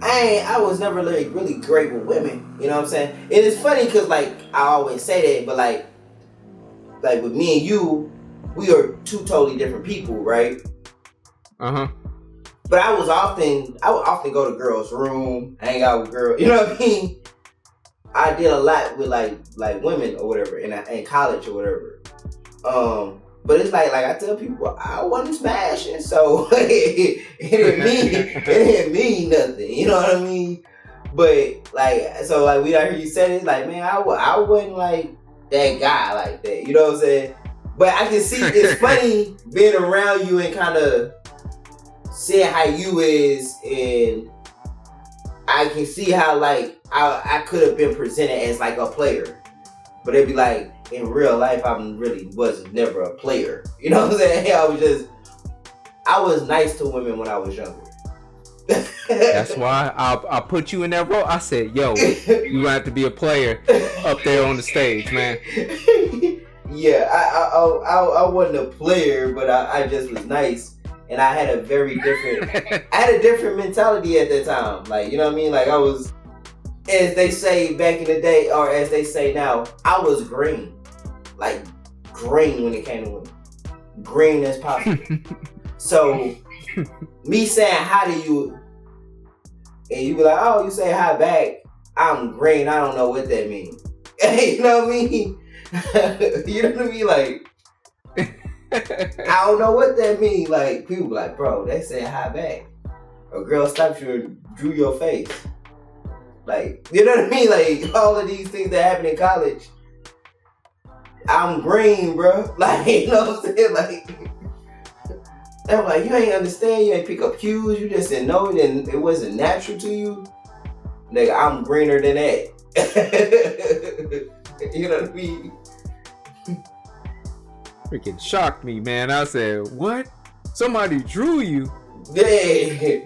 I was never really great with women. You know what I'm saying? And it's funny because like I always say that, but like with me and you, we are two totally different people, right? But I would often go to girls' room, hang out with girls. You know what I mean? I did a lot with like women or whatever in college or whatever. But it's like I tell people I wasn't smashing, so it didn't mean nothing. You know what I mean? But like we I hear you say it, like man, I wasn't like that guy like that. You know what I'm saying? But I can see it's funny being around you and kind of seeing how you is, and I can see how like I could have been presented as like a player, but it'd be like in real life I was never a player. You know what I'm saying? I was nice to women when I was younger. That's why I put you in that role. I said, yo, you have to be a player up there on the stage, man. Yeah, I wasn't a player, but I just was nice. And I had a different mentality at that time. Like, you know what I mean? Like I was, as they say back in the day, or as they say now, I was green. Like green when it came to women. Green as possible. So me saying hi to you, and you be like, oh, you say hi back, I'm green, I don't know what that means. You know what I mean? You know what I mean? Like I don't know what that means. Like people be like, bro, they say hi back. A girl stops you and drew your face. Like, you know what I mean? Like all of these things that happen in college. I'm green, bro. Like, you know what I'm saying? Like, I'm like, you ain't understand. You ain't pick up cues. You just didn't know it, and it wasn't natural to you. Nigga, I'm greener than that. You know what I mean? Freaking shocked me, man. I said, what? Somebody drew you? Yeah.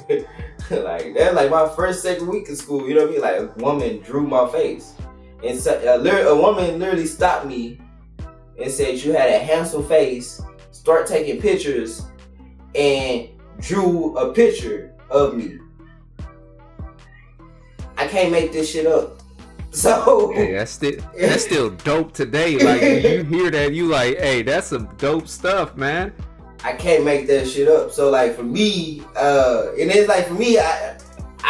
Like, that's like my second week of school. You know what I mean? Like, a woman drew my face. And so, a woman literally stopped me and said, you had a handsome face. Start taking pictures. And drew a picture of me. I can't make this shit up. So hey, that's still dope today. Like when you hear that, you like, hey, that's some dope stuff, man. I can't make that shit up. So like for me, and it's like for me, I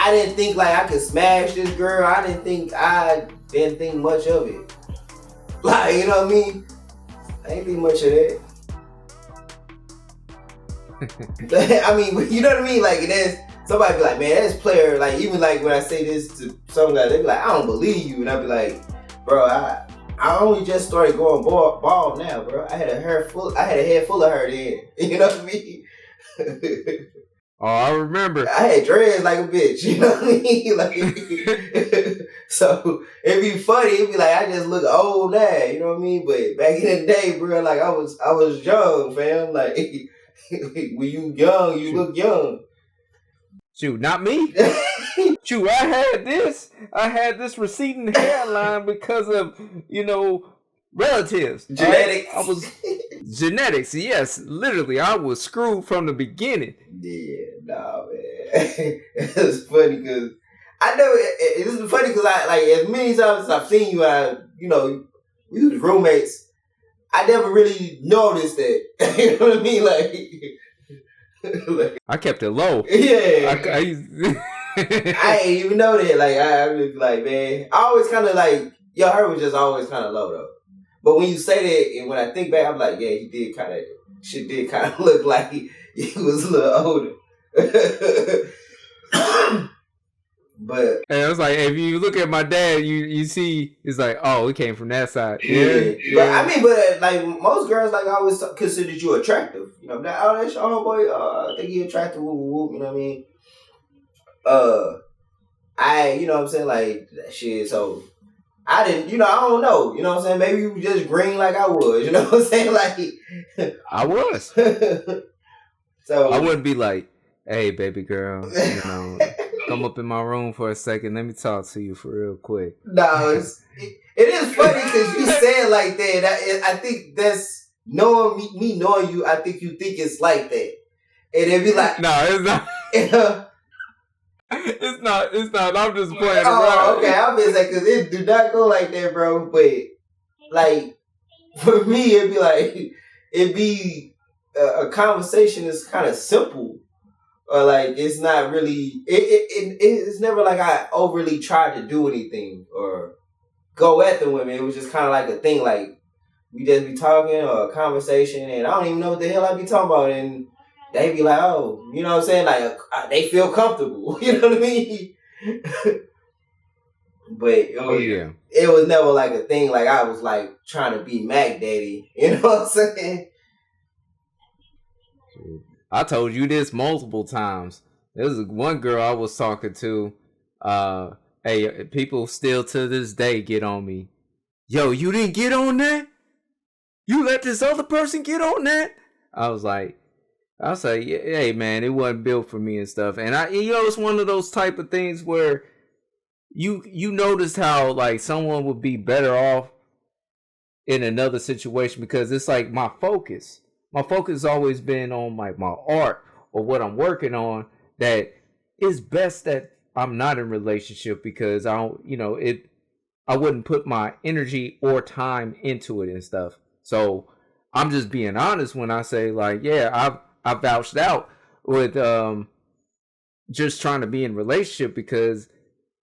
didn't think like I could smash this girl. I didn't think much of it. Like, you know what I mean? I ain't think much of that. I mean, you know what I mean? Like, there's somebody be like, man, that's player. Like, even like when I say this to some guys, they be like, I don't believe you, and I be like, bro, I only just started going bald now, bro. I had a head full of hair then. You know what I mean? Oh, I remember. I had dreads like a bitch. You know what I mean? Like, so it'd be funny. It'd be like I just look old now. You know what I mean? But back in the day, bro, like I was young, fam. Like. When you young, you look young. Shoot, not me. Shoot, I had this receding hairline because of, relatives. Genetics. I was genetics, yes. Literally, I was screwed from the beginning. Yeah, nah, man. It's funny because I know it's funny because I like as many times as I've seen you, we was roommates. I never really noticed that. You know what I mean? Like I kept it low. Yeah. I ain't even know that. Like, I was like, man, I always kind of like, her was just always kind of low, though. But when you say that, and when I think back, I'm like, yeah, she did kind of look like he was a little older. But and I was like, if you look at my dad, you see, it's like, oh, it came from that side. Yeah. But I mean, like most girls, like I always considered you attractive. You know, that's your homeboy. I think he attractive. Whoop, whoop, you know what I mean? You know what I'm saying, like shit. So I didn't, I don't know. You know what I'm saying? Maybe you were just green like I was. You know what I'm saying? Like I was. So I wouldn't be like, hey, baby girl, come up in my room for a second. Let me talk to you for real quick. No, it is funny because you say it like that. I think that's knowing me knowing you. I think you think it's like that, and it'd be like, no, it's not. It's not. It's not. I'm just playing Oh, around. okay. I'm just like, cause it do not go like that, bro. But like for me, it'd be a conversation that's kind of simple, or like it's not really. It's never like I overly tried to do anything or go at the women. It was just kind of like a thing, like we just be talking or a conversation, and I don't even know what the hell I be talking about, and they be like, oh, you know what I'm saying? Like they feel comfortable, you know what I mean? But it was never like a thing. Like I was like trying to be Mac Daddy, you know what I'm saying? I told you this multiple times. There was one girl I was talking to. Hey, people still to this day get on me. Yo, you didn't get on that? You let this other person get on that? I was like, hey man, it wasn't built for me and stuff. And it's one of those type of things where you notice how like someone would be better off in another situation, because it's like my focus has always been on my art or what I'm working on, that it's best that I'm not in a relationship, because I wouldn't put my energy or time into it and stuff. So I'm just being honest when I say like, yeah, I vouched out with just trying to be in a relationship, because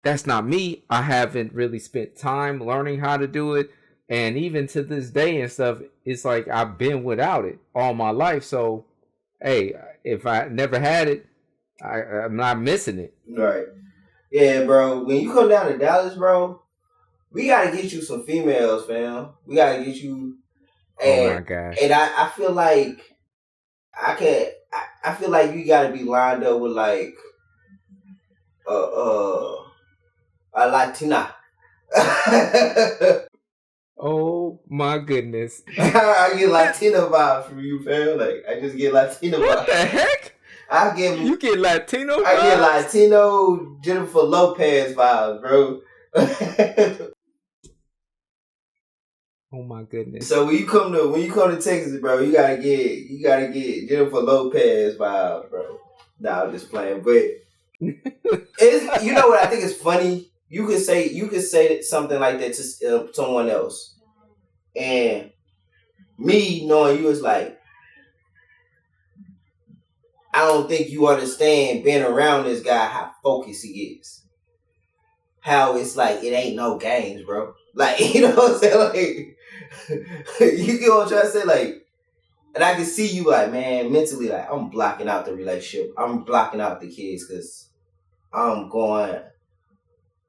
that's not me. I haven't really spent time learning how to do it. And even to this day and stuff, it's like I've been without it all my life. So, hey, if I never had it, I'm not missing it. Right. Yeah, bro. When you come down to Dallas, bro, we got to get you some females, fam. We got to get you. And, oh, my gosh. And I feel like I feel like you got to be lined up with like a Latina. Oh my goodness. I get Latina vibes from you, fam. Like I just get Latina vibes. What the heck? You get Latino vibes? I get Latino Jennifer Lopez vibes, bro. Oh my goodness. So when you come to Texas, bro, you gotta get Jennifer Lopez vibes, bro. Nah, I'm just playing. But it's, you know what I think is funny? You could say something like that to someone else, and me knowing you is like, I don't think you understand being around this guy, how focused he is, how it's like it ain't no games, bro. Like, you know what I'm saying? Like, you get what I'm trying to say? Like, and I can see you like, man, mentally, like, I'm blocking out the relationship. I'm blocking out the kids because I'm going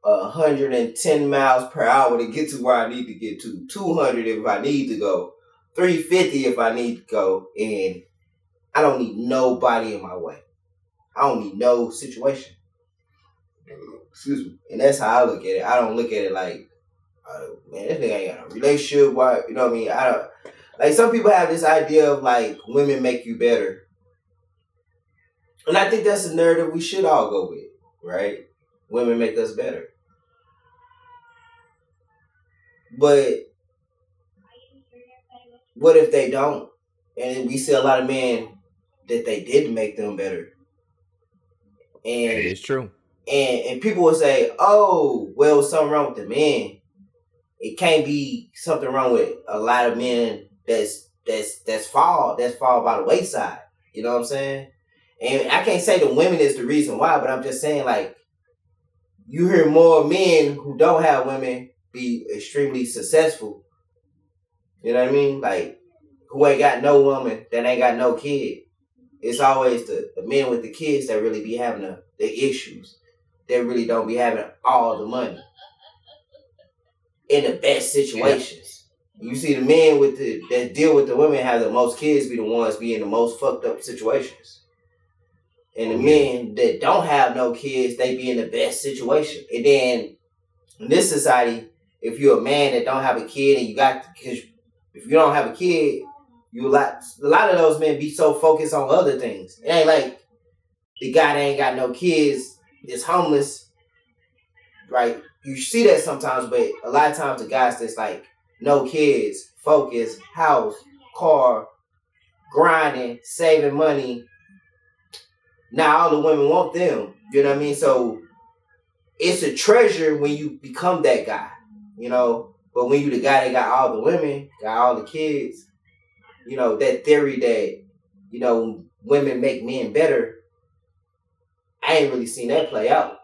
110 miles per hour to get to where I need to get to, 200 if I need to go, 350 if I need to go, and I don't need nobody in my way. I don't need no situation. Excuse me. And that's how I look at it. I don't look at it like, man, this nigga ain't got a relationship. Why? You know what I mean? I don't. Like, some people have this idea of like women make you better, and I think that's a narrative we should all go with, right? Women make us better. But what if they don't? And we see a lot of men that they didn't make them better. And it's true. And people will say, oh, well, something wrong with the men. It can't be something wrong with a lot of men that's fall by the wayside. You know what I'm saying? And I can't say the women is the reason why, but I'm just saying, like, you hear more men who don't have women be extremely successful. You know what I mean? Like, who ain't got no woman, that ain't got no kid. It's always the men with the kids that really be having the issues. They really don't be having all the money in the best situations. Yeah. You see the men that deal with the women have the most kids be the ones be in the most fucked up situations. And the men that don't have no kids, they be in the best situation. And then in this society, if you're a man that don't have a kid and because if you don't have a kid, a lot of those men be so focused on other things. It ain't like the guy that ain't got no kids is homeless, right? You see that sometimes, but a lot of times the guys that's like no kids, focus, house, car, grinding, saving money. Now all the women want them. You know what I mean? So it's a treasure when you become that guy, you know. But when you the guy that got all the women, got all the kids, you know, that theory that, you know, women make men better, I ain't really seen that play out.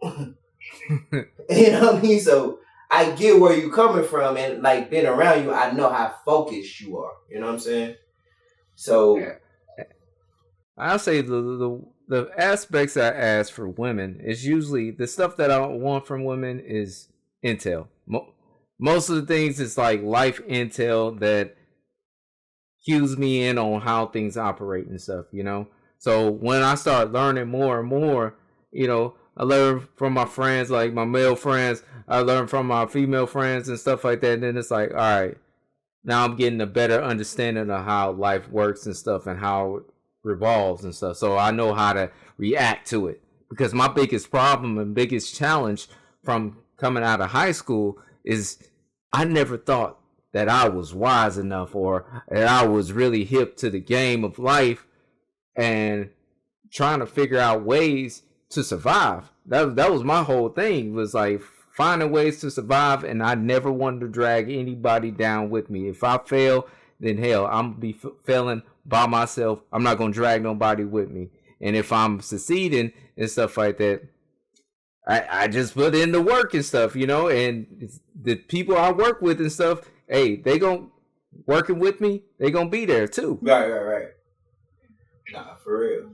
You know what I mean? So I get where you coming from, and like being around you, I know how focused you are. You know what I'm saying? So I'll say the aspects I ask for women is usually the stuff that I want from women is intel. Most of the things is like life intel that cues me in on how things operate and stuff, you know? So when I start learning more and more, you know, I learn from my friends, like my male friends, I learn from my female friends and stuff like that. And then it's like, all right, now I'm getting a better understanding of how life works and stuff and how it revolves and stuff. So I know how to react to it. Because my biggest problem and biggest challenge from coming out of high school is I never thought that I was wise enough or that I was really hip to the game of life and trying to figure out ways to survive. That was my whole thing, was like finding ways to survive, and I never wanted to drag anybody down with me. If I fail, then hell, I'm gonna be failing by myself. I'm not gonna drag nobody with me. And if I'm succeeding and stuff like that, I just put in the work and stuff, you know, and the people I work with and stuff, hey, they gon' working with me, they gonna be there too. Right. Nah, for real.